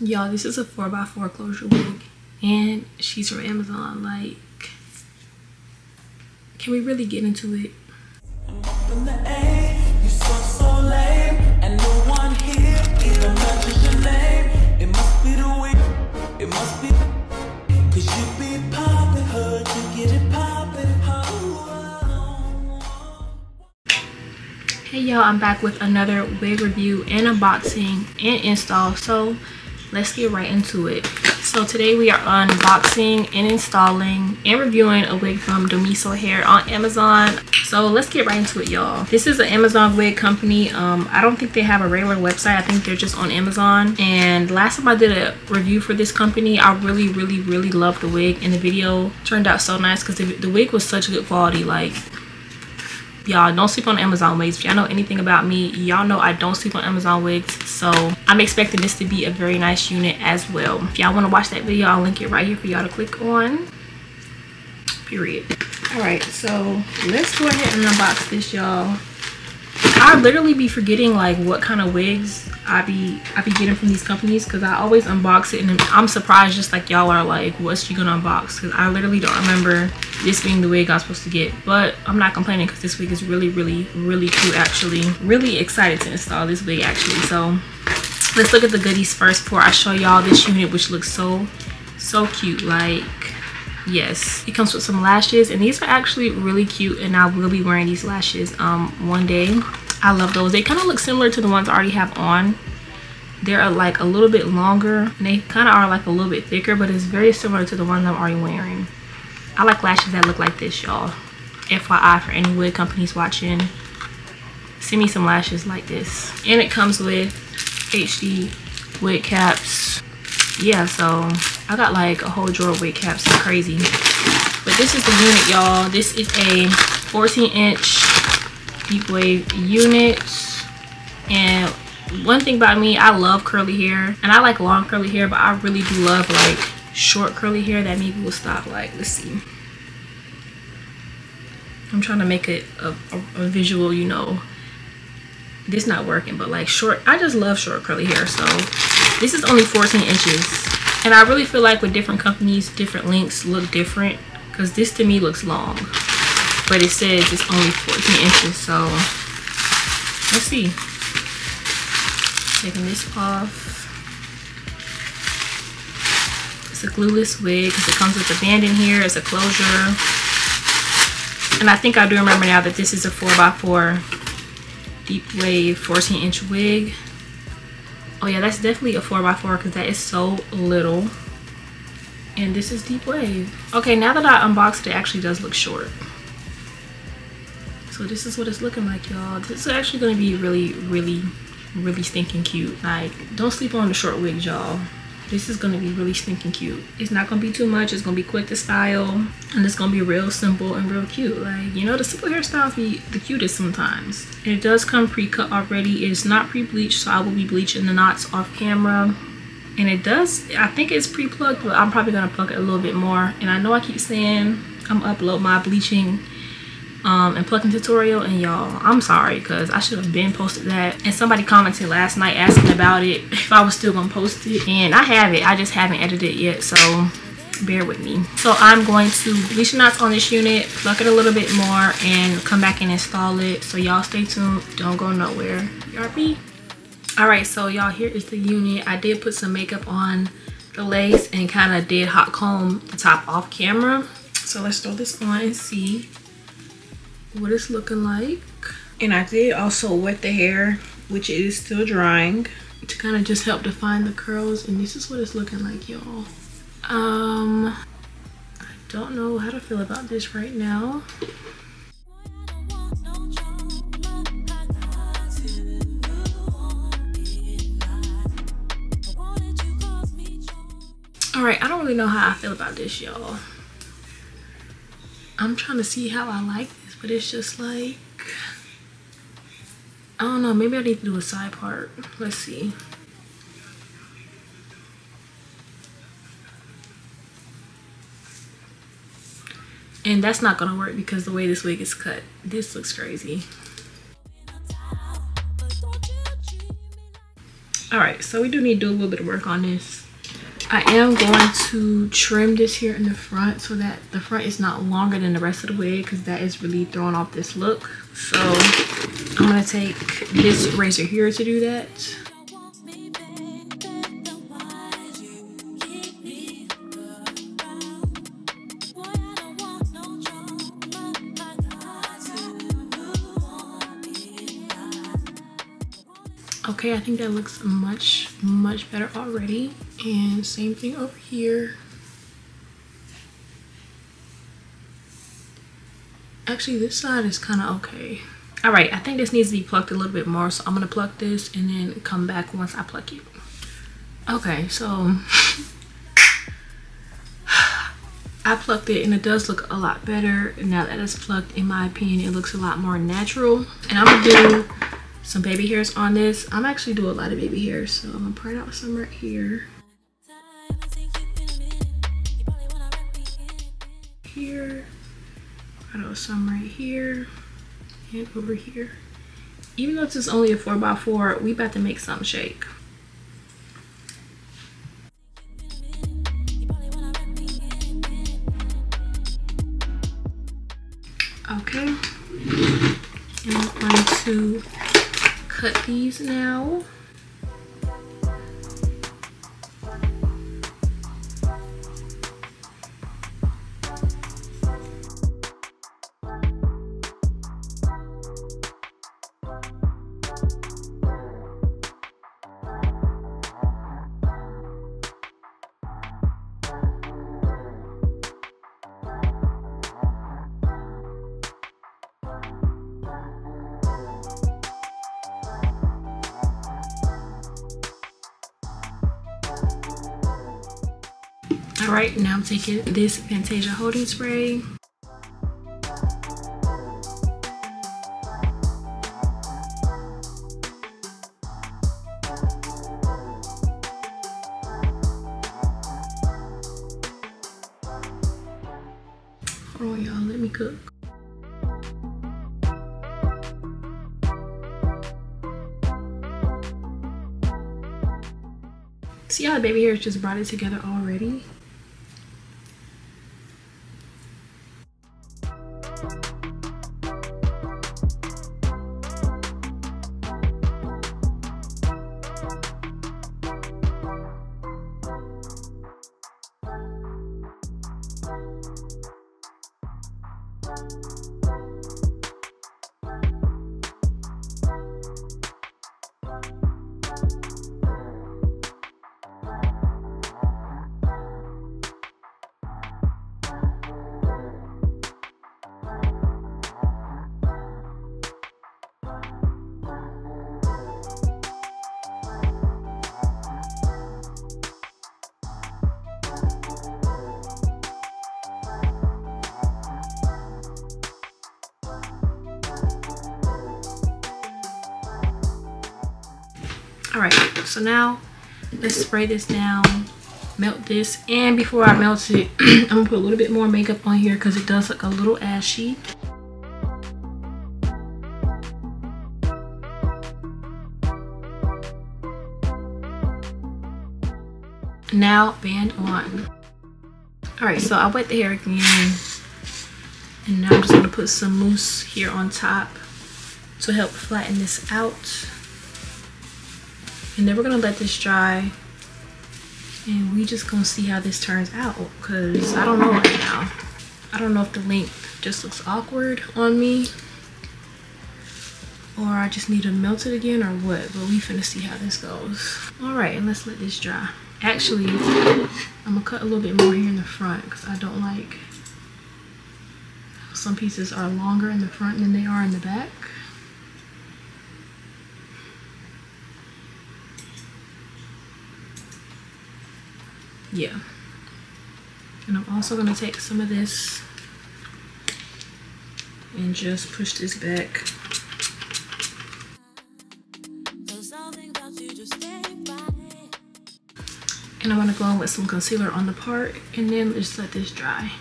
Y'all, this is a 4x4 closure wig, and she's from Amazon. Like, can we really get into it? From the A, you so lame, and no one here even mentions your name. It must be the wig, it must be, cause you be poppin', heard you get it poppin'. Hey y'all, I'm back with another wig review and unboxing and install. So let's get right into it. So today we are unboxing and installing and reviewing a wig from DOMISO Hair on Amazon. So let's get right into it, y'all. This is an Amazon wig company. I don't think they have a regular website. I think they're just on Amazon. And last time I did a review for this company, I really loved the wig, and the video turned out so nice because the wig was such good quality. Like, y'all, don't sleep on Amazon wigs. If y'all know anything about me, y'all know I don't sleep on Amazon wigs. So I'm expecting this to be a very nice unit as well. If y'all want to watch that video, I'll link it right here for y'all to click on. Period. All right, so let's go ahead and unbox this, y'all. I literally be forgetting like what kind of wigs I be getting from these companies, because I always unbox it and I'm surprised, just like y'all are like, what's you gonna unbox? Because I literally don't remember this being the wig I was supposed to get. But I'm not complaining because this wig is really cute. Actually, really excited to install this wig actually. So let's look at the goodies first before I show y'all this unit, which looks so cute. Like, yes, it comes with some lashes, and these are actually really cute, and I will be wearing these lashes one day. I love those. They kind of look similar to the ones I already have on. They're like a little bit longer, and they kind of are like a little bit thicker, but it's very similar to the ones I'm already wearing. I like lashes that look like this, y'all. FYI, for any wig companies watching, send me some lashes like this. And it comes with HD wig caps. Yeah, so I got like a whole drawer of wig caps. It's crazy. But this is the unit, y'all. This is a 14-inch deep wave unit. And one thing about me, I love curly hair, and I like long curly hair, but I really do love like short curly hair that maybe will stop. Like, let's see, I'm trying to make it a visual, you know. This not working, but like short, I just love short curly hair. So this is only 14 inches, and I really feel like with different companies, different lengths look different, because this to me looks long, but it says it's only 14 inches. So let's see. Taking this off. It's a glueless wig because it comes with a band in here. It's a closure, and I think I do remember now that this is a 4x4 deep wave 14-inch wig. Oh yeah, that's definitely a 4x4 because that is so little. And this is deep wave. Okay, now that I unboxed it, it actually does look short. So this is what it's looking like, y'all. This is actually going to be really stinking cute. Like, don't sleep on the short wigs, y'all. This is going to be really stinking cute. It's not going to be too much. It's going to be quick to style, and it's going to be real simple and real cute. Like, you know, the simple hairstyles be the cutest sometimes. And it does come pre-cut already. It's not pre-bleached, so I will be bleaching the knots off camera. And it does, I think it's pre-plucked, but I'm probably going to pluck it a little bit more. And I know I keep saying I'm going to upload my bleaching and plucking tutorial, and y'all, I'm sorry because I should have been posted that. And somebody commented last night asking about it, if I was still gonna post it, and I have it. I just haven't edited it yet, so bear with me. So I'm going to bleach the knots on this unit, pluck it a little bit more, and come back and install it. So y'all stay tuned, don't go nowhere. BRB. All right, so y'all, here is the unit. I did put some makeup on the lace and kind of did hot comb the top off camera. So let's throw this on and see what it's looking like. And I did also wet the hair, which it is still drying, to kind of just help define the curls. And this is what it's looking like, y'all. I don't know how to feel about this right now. All right, I don't really know how I feel about this, y'all. I'm trying to see how I like this, but it's just like, I don't know, maybe I need to do a side part. Let's see. And that's not gonna work because the way this wig is cut, this looks crazy. All right, so we do need to do a little bit of work on this. I am going to trim this here in the front so that the front is not longer than the rest of the wig, because that is really throwing off this look. So I'm gonna take this razor here to do that. Okay, I think that looks much better already. And same thing over here. Actually, this side is kind of okay. All right, I think this needs to be plucked a little bit more, so I'm gonna pluck this and then come back once I pluck it. Okay, so I plucked it and it does look a lot better now that it's plucked. In my opinion, it looks a lot more natural. And I'm gonna do some baby hairs on this. I'm actually doing a lot of baby hairs, so I'm gonna print out some right here. Here, print out some right here and over here. Even though this is only a 4x4, we about to make something shake. Okay, and I'm going to cut these now. All right, now I'm taking this Fantasia holding spray. Hold on, y'all, let me cook. See how the baby hairs just brought it together already? All right, so now let's spray this down, melt this, and before I melt it, I'm gonna put a little bit more makeup on here because it does look a little ashy. Now band on. All right, so I wet the hair again, and now I'm just gonna put some mousse here on top to help flatten this out. And then we're gonna let this dry, and we just gonna see how this turns out, because I don't know right now. I don't know if the length just looks awkward on me, or I just need to melt it again, or what, but we finna see how this goes. All right, and let's let this dry. Actually, I'm gonna cut a little bit more here in the front because I don't like how some pieces are longer in the front than they are in the back. Yeah, and I'm also gonna take some of this and just push this back. And I'm gonna go in with some concealer on the part, and then just let this dry.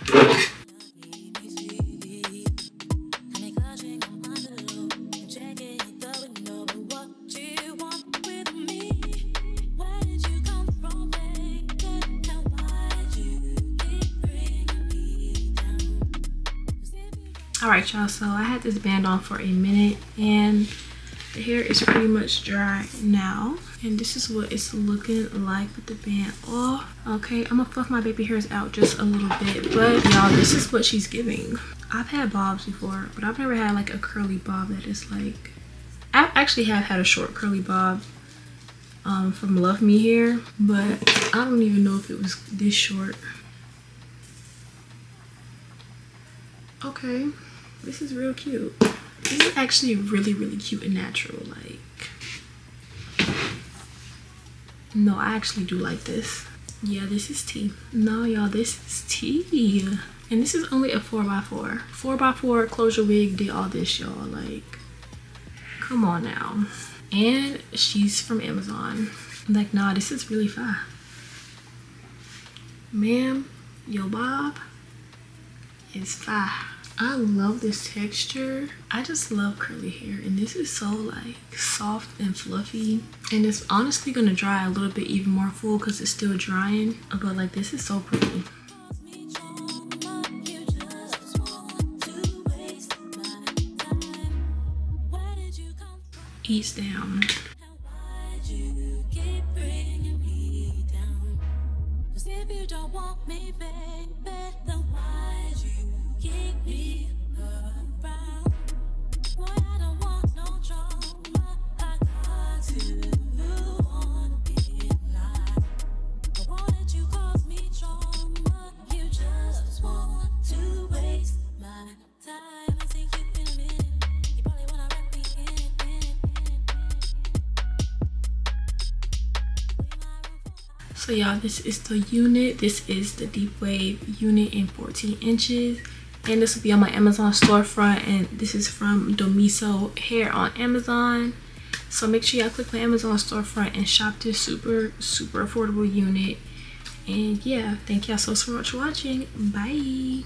All right, y'all, so I had this band on for a minute and the hair is pretty much dry now, and this is what it's looking like with the band off. Okay, I'm gonna fluff my baby hairs out just a little bit, but y'all, this is what she's giving. I've had bobs before, but I've never had like a curly bob that is like, I actually have had a short curly bob from Love Me Hair, but I don't even know if it was this short. Okay, this is real cute. This is actually really, really cute and natural. Like, no, I actually do like this. Yeah, this is tea. No, y'all, this is tea. And this is only a 4x4. 4x4 closure wig did all this, y'all. Like, come on now. And she's from Amazon. Like, nah, this is really fine. Ma'am, your bob is fine. I love this texture. I just love curly hair, and this is so like soft and fluffy, and it's honestly gonna dry a little bit even more full because it's still drying, but like this is so pretty. Ease down. So y'all, this is the unit. This is the deep wave unit in 14 inches, and this will be on my Amazon storefront, and this is from DOMISO Hair on Amazon. So make sure y'all click my Amazon storefront and shop this super affordable unit. And yeah, thank y'all so much for watching. Bye.